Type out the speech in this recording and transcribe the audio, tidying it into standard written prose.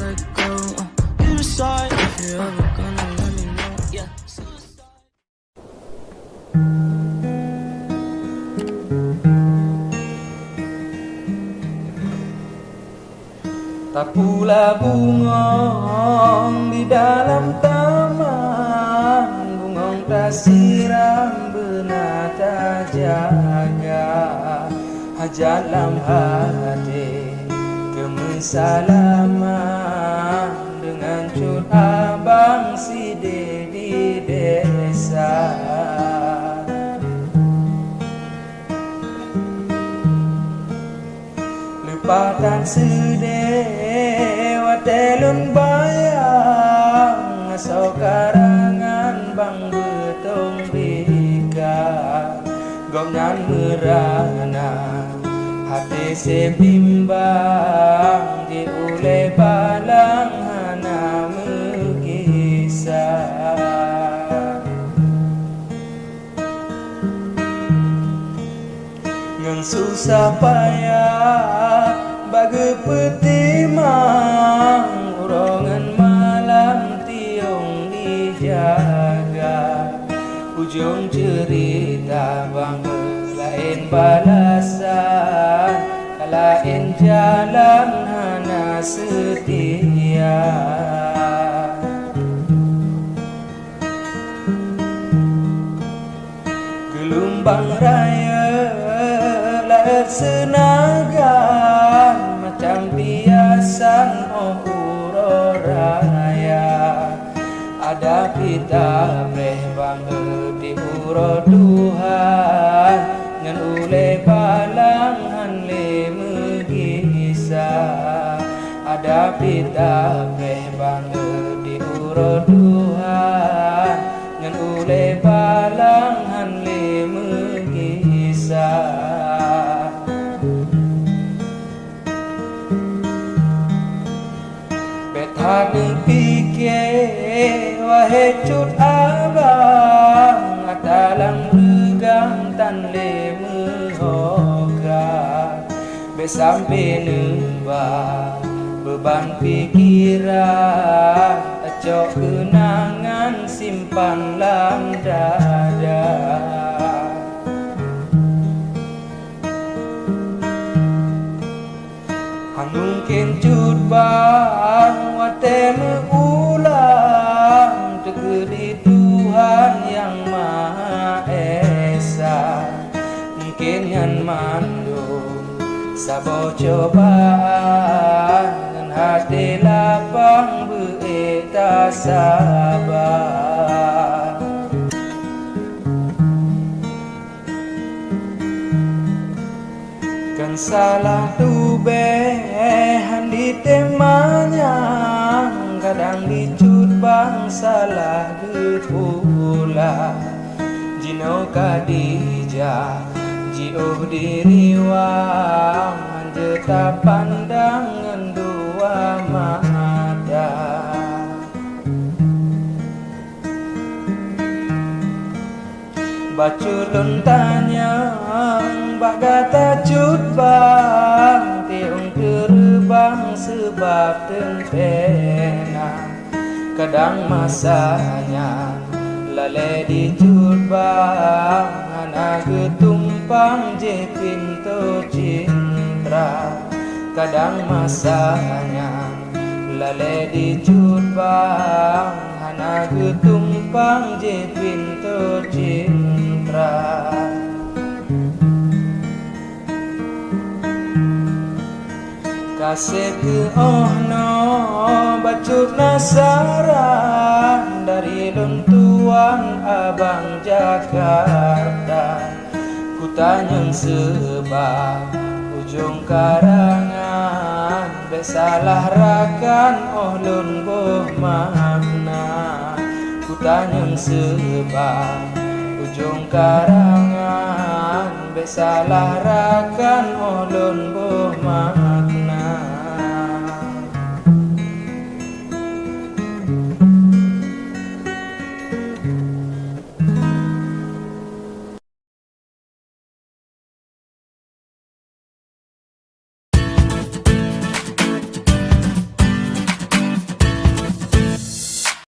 let go. You decide if you're ever gonna let me know. Yeah. Tak pula bungong di dalam taman, bungong tak siram benar tak jaga. Hajalam hati kemisalaman dengan cut abang side di desa. Lepatan sedih watelun bayang, asal karangan bang betong bika. Gomnan merana hati sebimbang, di ule balang hana mengisah. Ngang susah payah bagi petimang, urongan malam tiung dijaga. Ujung cerita bang lain balasan, lain jalan hana setia. Gelombang raya lahir senagan, macam biasan oh raya. Ada kita breh bangga di uro Tuhan, ngan ule balang hanle mengisah. Ada kita breh bangga di uro Tuhan, ngan ule balang hanle mengisah. Hati fikir wahai cut abang, atalang regang tan le mehoga. Besampai nembak beban pikiran, acok kenangan simpan lam dada. Mungkin cut bang wate mengulang, tegedi Tuhan yang Maha Esa. Mungkin yang mandung sabo cobaan, dan hati lapang beeta sabar. Kan salah tu behan di temanya, kadang dicut bang salah pula. Jino Khadijah jioh diriwang, jeta pandangan dua mata. Baculun tanya bagata cut bang, tiung terbang sebab tempena. Kadang masanya lale di cut bang, anak ketumpang je pintu cintra. Kadang masanya lale di cut bang, anak ketumpang je pintu cintra. Kasih ke no bacut nasaran, dari luntuan abang Jakarta. Ku tanyang sebab ujung karangan, besalah rakan lun boh makna. Ku tanyang sebab ujung karangan, besalah rakan lun boh makna.